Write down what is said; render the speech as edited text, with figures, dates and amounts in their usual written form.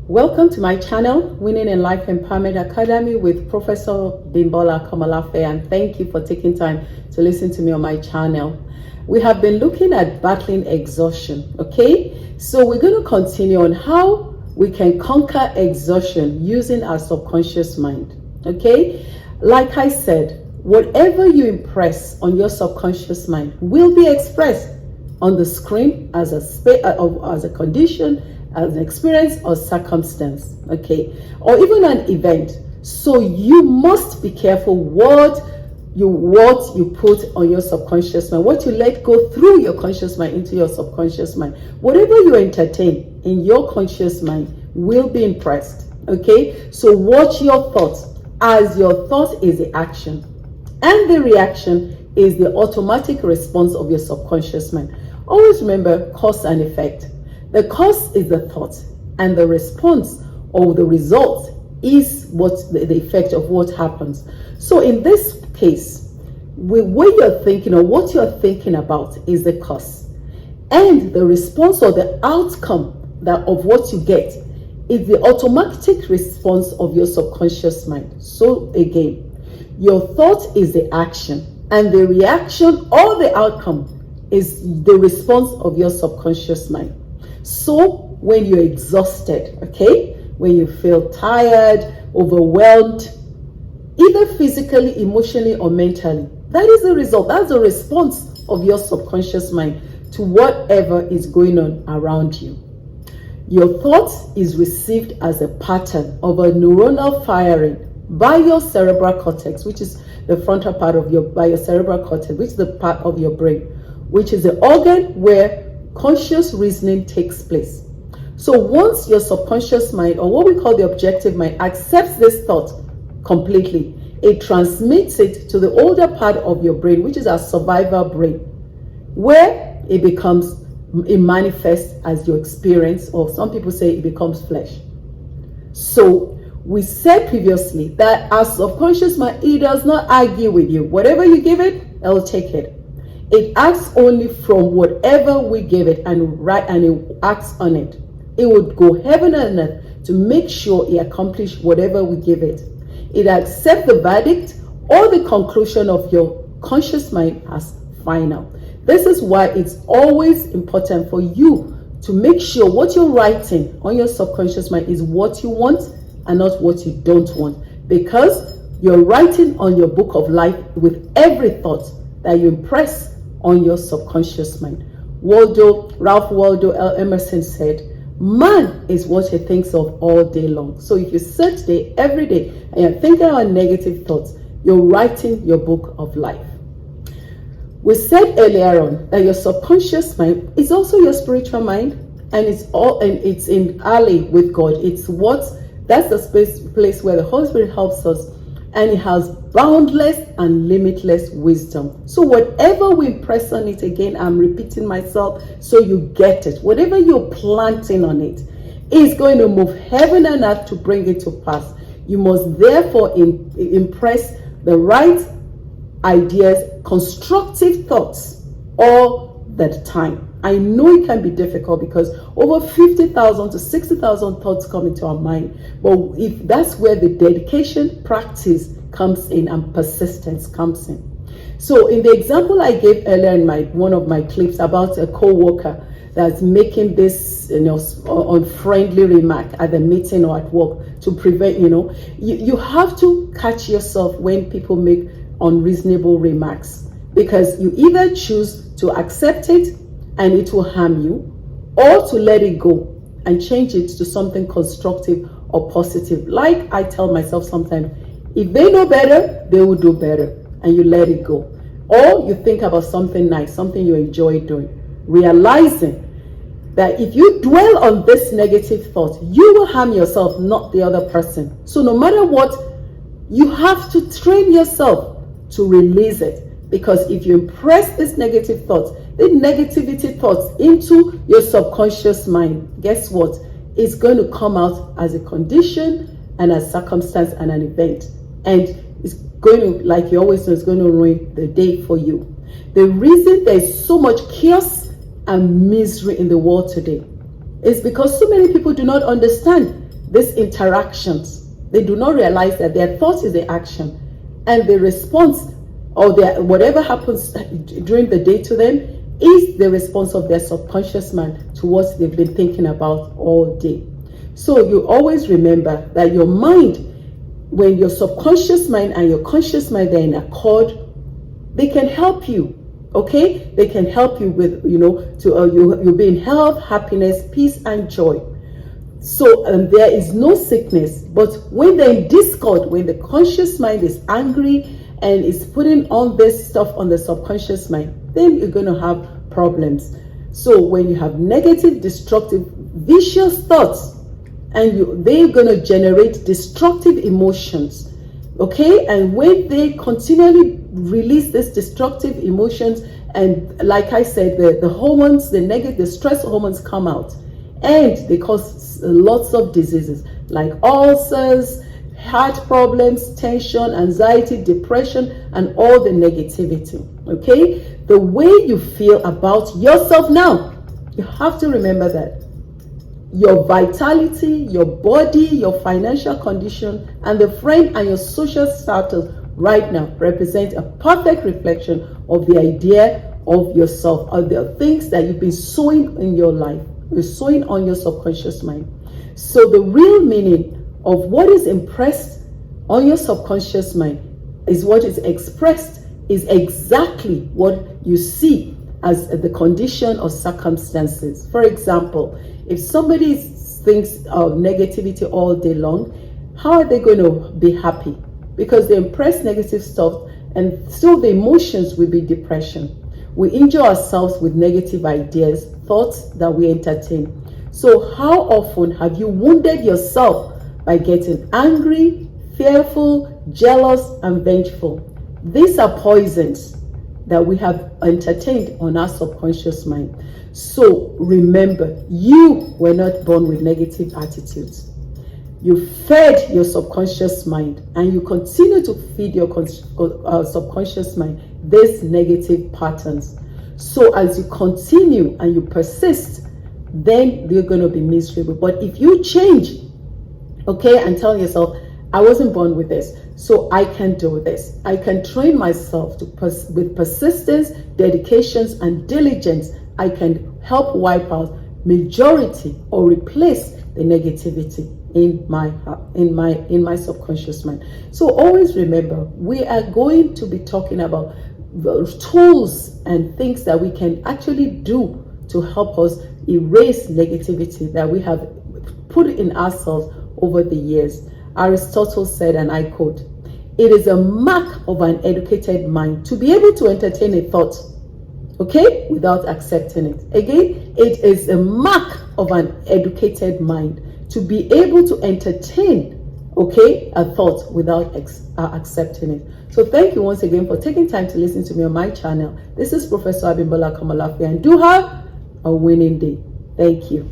Welcome to my channel, Winning in Life Empowerment Academy with Professor Bimbola Komalafe, and thank you for taking time to listen to me on my channel. We have been looking at battling exhaustion, okay? So we're going to continue on how we can conquer exhaustion using our subconscious mind, okay? Like I said, whatever you impress on your subconscious mind will be expressed on the screen as a condition, as an experience or circumstance, okay, or even an event. So you must be careful what you put on your subconscious mind, what you let go through your conscious mind into your subconscious mind. Whatever you entertain in your conscious mind will be impressed, okay? So watch your thoughts, as your thought is the action and the reaction is the automatic response of your subconscious mind. Always remember cause and effect. The cause is the thought, and the response or the result is what the effect of what happens. So in this case, what you're thinking or what you're thinking about is the cause, and the response or the outcome of what you get is the automatic response of your subconscious mind. So again, your thought is the action, and the reaction or the outcome is the response of your subconscious mind. So when you're exhausted, okay, when you feel tired, overwhelmed, either physically, emotionally, or mentally, that is the result. That's the response of your subconscious mind to whatever is going on around you. Your thought is received as a pattern of a neuronal firing by your cerebral cortex, which is the frontal part of your cerebral cortex, which is the part of your brain, which is the organ where conscious reasoning takes place. So once your subconscious mind, or what we call the objective mind, accepts this thought completely, it transmits it to the older part of your brain, which is our survival brain, where it manifests as your experience, or some people say it becomes flesh. So we said previously that our subconscious mind, it does not argue with you. Whatever you give it, it'll take it. It acts only from whatever we give it, and it acts on it. It would go heaven and earth to make sure it accomplishes whatever we give it. It accepts the verdict or the conclusion of your conscious mind as final. This is why it's always important for you to make sure what you're writing on your subconscious mind is what you want and not what you don't want, because you're writing on your book of life with every thought that you impress on your subconscious mind. Ralph Waldo Emerson said, man is what he thinks of all day long. So if you sit there every day and you're thinking about negative thoughts, you're writing your book of life. We said earlier on that your subconscious mind is also your spiritual mind, and it's in ally with God. That's the place where the Holy Spirit helps us, and it has boundless and limitless wisdom. So whatever we impress on it, again, I'm repeating myself so you get it. Whatever you're planting on it is going to move heaven and earth to bring it to pass. You must therefore impress the right ideas, constructive thoughts all the time. I know it can be difficult because over 50,000 to 60,000 thoughts come into our mind. But if that's where the dedication, practice comes in, and persistence comes in. So in the example I gave earlier in one of my clips about a co-worker that's making this unfriendly remark at the meeting or at work to prevent, you have to catch yourself when people make unreasonable remarks, because you either choose to accept it and it will harm you, or to let it go and change it to something constructive or positive. Like I tell myself sometimes, if they know better, they will do better, and you let it go. Or you think about something nice, something you enjoy doing, realizing that if you dwell on this negative thought, you will harm yourself, not the other person. So no matter what, you have to train yourself to release it. Because if you impress this negative thoughts, the negativity thoughts into your subconscious mind, guess what? It's going to come out as a condition and a circumstance and an event. And it's going to, like you always know, it's going to ruin the day for you. The reason there's so much chaos and misery in the world today is because so many people do not understand these interactions, they do not realize that their thought is the action, and the response or whatever happens during the day to them is the response of their subconscious mind to what they've been thinking about all day. So you always remember that your mind, when your subconscious mind and your conscious mind are in accord, they can help you. Okay, they can help you with, you'll be in health, happiness, peace, and joy. So there is no sickness. But when they're in discord, when the conscious mind is angry and is putting on this stuff on the subconscious mind, then you're going to have problems. So when you have negative, destructive, vicious thoughts, and they're going to generate destructive emotions. Okay, and when they continually release these destructive emotions, and like I said, the hormones, the stress hormones come out, and they cause lots of diseases like ulcers, heart problems, tension, anxiety, depression, and all the negativity. Okay, the way you feel about yourself now, you have to remember that your vitality, your body, your financial condition, and the friend and your social status right now represent a perfect reflection of the idea of yourself, of the things that you've been sowing in your life. You're sowing on your subconscious mind. So the real meaning of what is impressed on your subconscious mind is what is expressed, is exactly what you see as the condition or circumstances. For example, if somebody thinks of negativity all day long, how are they going to be happy? Because they impress negative stuff, and so the emotions will be depression. We injure ourselves with negative ideas, thoughts that we entertain. So how often have you wounded yourself by getting angry, fearful, jealous, and vengeful? These are poisons that we have entertained on our subconscious mind. So remember, you were not born with negative attitudes. You fed your subconscious mind, and you continue to feed your subconscious mind these negative patterns. So as you continue and you persist, then you're going to be miserable. But if you change, okay, and tell yourself, I wasn't born with this, so I can do this. I can train myself with persistence, dedications, and diligence. I can help wipe out majority or replace the negativity in my subconscious mind. So always remember, we are going to be talking about the tools and things that we can actually do to help us erase negativity that we have put in ourselves over the years. Aristotle said, and I quote, "It is a mark of an educated mind to be able to entertain a thought, okay, without accepting it." Again, it is a mark of an educated mind to be able to entertain, okay, a thought without accepting it. So thank you once again for taking time to listen to me on my channel. This is Professor Abimbola Komolafe, and do have a winning day. Thank you.